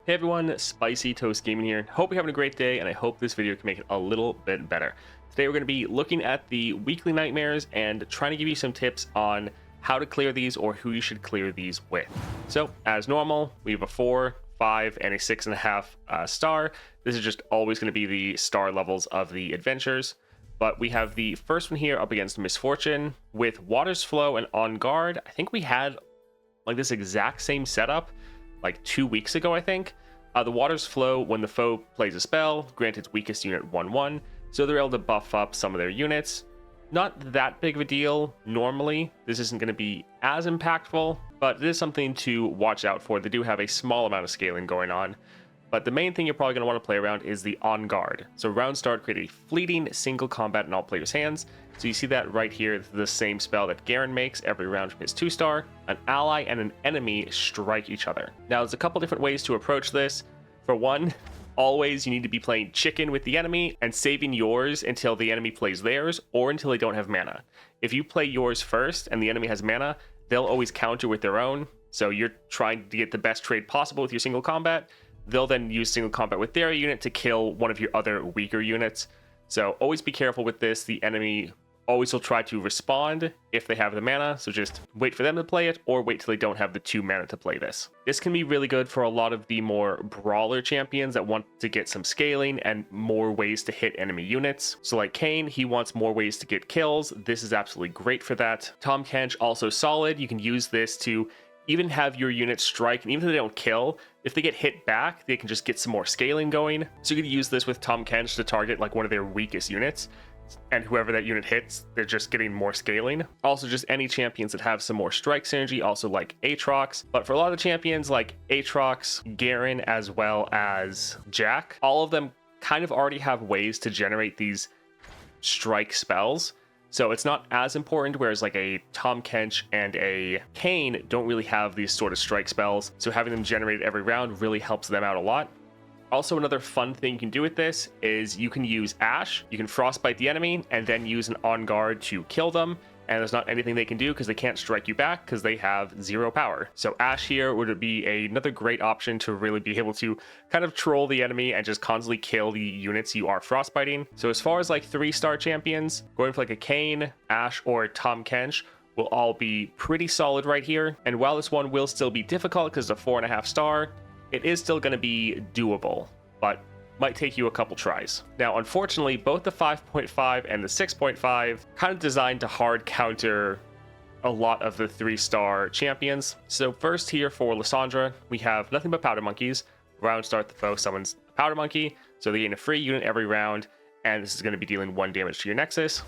Hey everyone, Spicy Toast Gaming here. Hope you're having a great day, and I hope this video can make it a little bit better. Today we're going to be looking at the weekly nightmares and trying to give you some tips on how to clear these or who you should clear these with. So, as normal, we have a 4, 5, and a 6.5 star. This is just always going to be the star levels of the adventures. But we have the first one here up against Misfortune with Water's Flow and On Guard. I think we had like this exact same setup like 2 weeks ago, I think. The Water's Flow, when the foe plays a spell, grant its weakest unit 1/1, so they're able to buff up some of their units. Not that big of a deal normally. This isn't going to be as impactful, but it is something to watch out for. They do have a small amount of scaling going on. But the main thing you're probably going to want to play around is the On Guard. So round start, create a fleeting single combat in all players' hands. So you see that right here, the same spell that Garen makes every round from his 2-star. An ally and an enemy strike each other. Now there's a couple different ways to approach this. For one, always you need to be playing chicken with the enemy and saving yours until the enemy plays theirs or until they don't have mana. If you play yours first and the enemy has mana, they'll always counter with their own. So you're trying to get the best trade possible with your single combat. They'll then use single combat with their unit to kill one of your other weaker units. So always be careful with this. The enemy always will try to respond if they have the mana, so just wait for them to play it or wait till they don't have the 2 mana to play this. This can be really good for a lot of the more brawler champions that want to get some scaling and more ways to hit enemy units. So like Kayn, he wants more ways to get kills. This is absolutely great for that. Tahm Kench, also solid. You can use this to even have your units strike, and even if they don't kill, if they get hit back, they can just get some more scaling going. So you can use this with Tahm Kench to target like one of their weakest units, and whoever that unit hits, they're just getting more scaling. Also, just any champions that have some more strike synergy, also like Aatrox. But for a lot of the champions like Aatrox, Garen, as well as Jack, all of them kind of already have ways to generate these strike spells. So it's not as important, whereas like a Tahm Kench and a Kayn don't really have these sort of strike spells. So having them generated every round really helps them out a lot. Also, another fun thing you can do with this is you can use Ash. You can frostbite the enemy and then use an On Guard to kill them. And there's not anything they can do because they can't strike you back because they have 0 power. So Ash here would be another great option to really be able to kind of troll the enemy and just constantly kill the units you are frostbiting. So as far as like 3-star champions, going for like a Kayn, Ash, or Tahm Kench will all be pretty solid right here. And while this one will still be difficult because it's a 4.5 star, it is still going to be doable, but might take you a couple tries. Now, unfortunately, both the 5.5 and the 6.5 kind of designed to hard counter a lot of the 3-star champions. So first here for Lissandra, we have nothing but Powder Monkeys. Round start, the foe summons a Powder Monkey, so they gain a free unit every round, and this is going to be dealing 1 damage to your Nexus.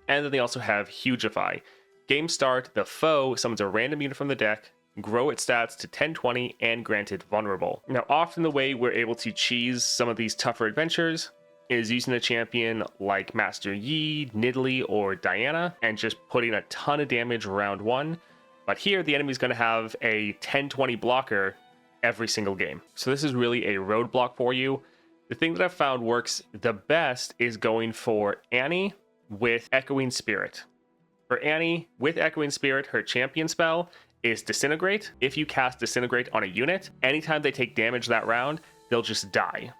And then they also have Hugify. Game start, the foe summons a random unit from the deck, grow its stats to 10/20, and grant it vulnerable. Now, often the way we're able to cheese some of these tougher adventures is using a champion like Master Yi, Nidalee, or Diana, and just putting a ton of damage round 1. But here, the enemy's going to have a 10/20 blocker every single game. So this is really a roadblock for you. The thing that I've found works the best is going for Annie with Echoing Spirit. For Annie with Echoing Spirit, her champion spell is Disintegrate. If you cast Disintegrate on a unit, anytime they take damage that round, they'll just die.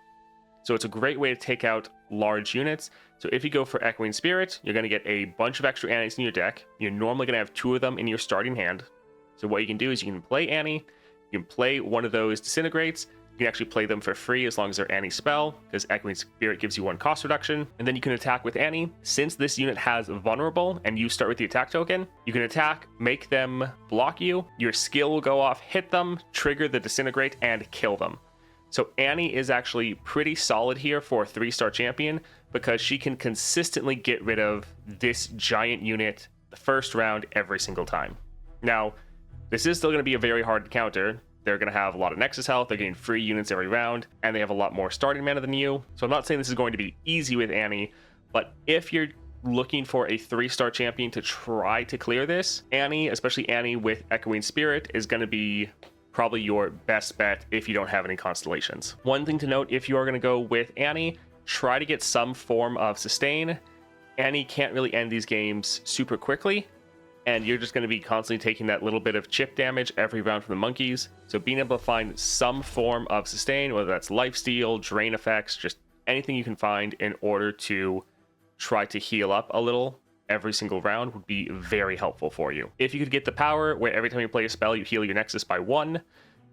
So it's a great way to take out large units. So if you go for Echoing Spirit, you're going to get a bunch of extra Annies in your deck. You're normally going to have 2 of them in your starting hand. So what you can do is you can play Annie, you can play one of those Disintegrates. You can actually play them for free as long as they're Annie spell, because Echoing Spirit gives you 1 cost reduction. And then you can attack with Annie. Since this unit has vulnerable and you start with the attack token, you can attack, make them block you. Your skill will go off, hit them, trigger the Disintegrate, and kill them. So Annie is actually pretty solid here for a 3-star champion because she can consistently get rid of this giant unit the first round every single time. Now, this is still going to be a very hard counter. They're going to have a lot of Nexus health, they're getting free units every round, and they have a lot more starting mana than you. So I'm not saying this is going to be easy with Annie, but if you're looking for a 3-star champion to try to clear this, Annie, especially Annie with Echoing Spirit, is going to be probably your best bet if you don't have any constellations. One thing to note, if you are going to go with Annie, try to get some form of sustain. Annie can't really end these games super quickly, and you're just going to be constantly taking that little bit of chip damage every round from the monkeys. So being able to find some form of sustain, whether that's lifesteal, drain effects, just anything you can find in order to try to heal up a little every single round would be very helpful for you. If you could get the power where every time you play a spell you heal your Nexus by 1,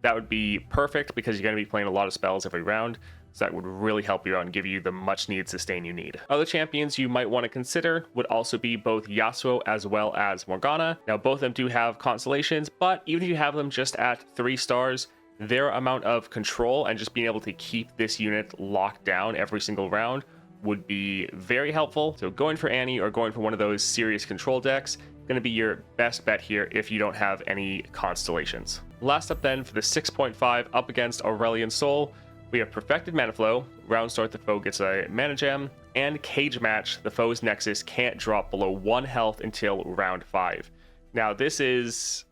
that would be perfect because you're going to be playing a lot of spells every round. So that would really help you out and give you the much needed sustain you need. Other champions you might want to consider would also be both Yasuo as well as Morgana. Now both of them do have constellations, but even if you have them just at 3 stars, their amount of control and just being able to keep this unit locked down every single round would be very helpful. So going for Annie or going for one of those serious control decks going to be your best bet here if you don't have any constellations. Last up then for the 6.5 up against Auriel Soul, we have Perfected Mana Flow. Round start, the foe gets a mana gem, and Cage Match. The foe's Nexus can't drop below 1 health until round 5. Now this is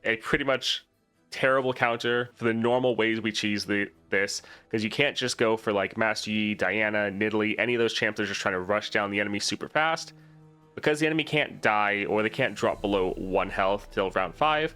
a pretty much terrible counter for the normal ways we cheese this, because you can't just go for like Master Yi, Diana, Nidalee, any of those champs that are just trying to rush down the enemy super fast. Because the enemy can't die or they can't drop below 1 health till round 5.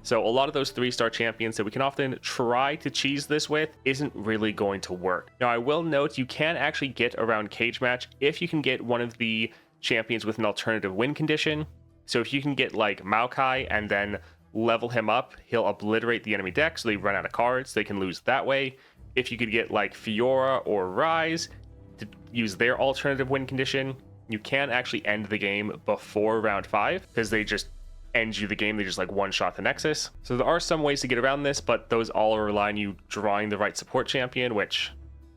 So a lot of those 3-star champions that we can often try to cheese this with isn't really going to work. Now I will note you can actually get around Cage Match if you can get one of the champions with an alternative win condition. So if you can get like Maokai and then level him up, he'll obliterate the enemy deck so they run out of cards, they can lose that way. If you could get like Fiora or Ryze to use their alternative win condition, you can actually end the game before round 5 because they just end you the game. They just like one-shot the Nexus. So there are some ways to get around this, but those all rely on you drawing the right support champion, which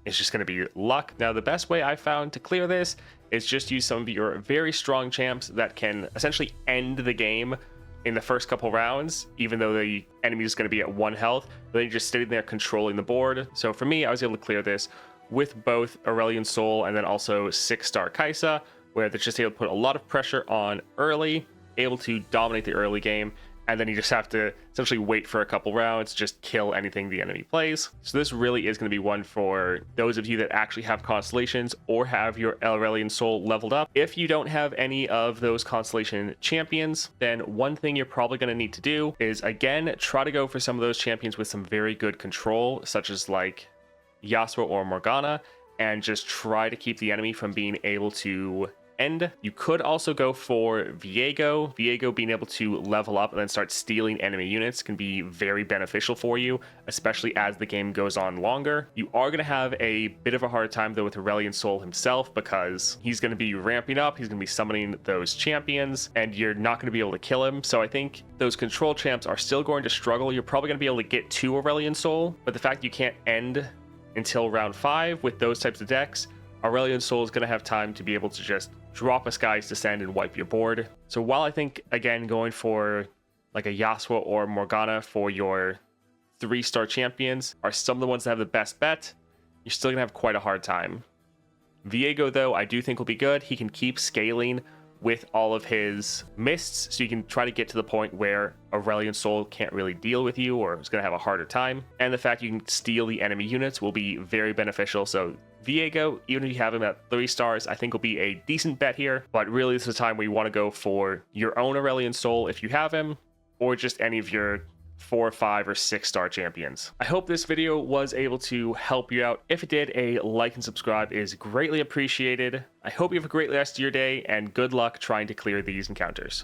is just going to be luck. Now the best way I found to clear this is just use some of your very strong champs that can essentially end the game in the first couple rounds, even though the enemy is going to be at 1 health, but they're just sitting there controlling the board. So for me, I was able to clear this with both Auriel Soul and then also 6-star Kai'Sa, where they're just able to put a lot of pressure on early, able to dominate the early game, and then you just have to essentially wait for a couple rounds, just kill anything the enemy plays. So this really is going to be one for those of you that actually have constellations or have your Auriel Soul leveled up. If you don't have any of those constellation champions, then one thing you're probably going to need to do is, again, try to go for some of those champions with some very good control, such as like Yasuo or Morgana, and just try to keep the enemy from being able to end. You could also go for Viego. Viego being able to level up and then start stealing enemy units can be very beneficial for you, especially as the game goes on longer. You are going to have a bit of a hard time though with Auriel Soul himself, because he's going to be ramping up, he's going to be summoning those champions, and you're not going to be able to kill him. So I think those control champs are still going to struggle. You're probably going to be able to get to Auriel Soul, but the fact you can't end until round 5 with those types of decks, Auriel Soul is going to have time to be able to just drop a Sky's Descent and wipe your board. So while I think, again, going for like a Yasuo or Morgana for your 3-star champions are some of the ones that have the best bet, you're still going to have quite a hard time. Viego, though, I do think will be good. He can keep scaling with all of his mists, so you can try to get to the point where Auriel Soul can't really deal with you or is going to have a harder time. And the fact you can steal the enemy units will be very beneficial. So Viego, even if you have him at 3 stars, I think will be a decent bet here. But really, this is a time where you want to go for your own Auriel Soul if you have him, or just any of your 4, 5, or 6-star champions. I hope this video was able to help you out. If it did, a like and subscribe is greatly appreciated. I hope you have a great rest of your day, and good luck trying to clear these encounters.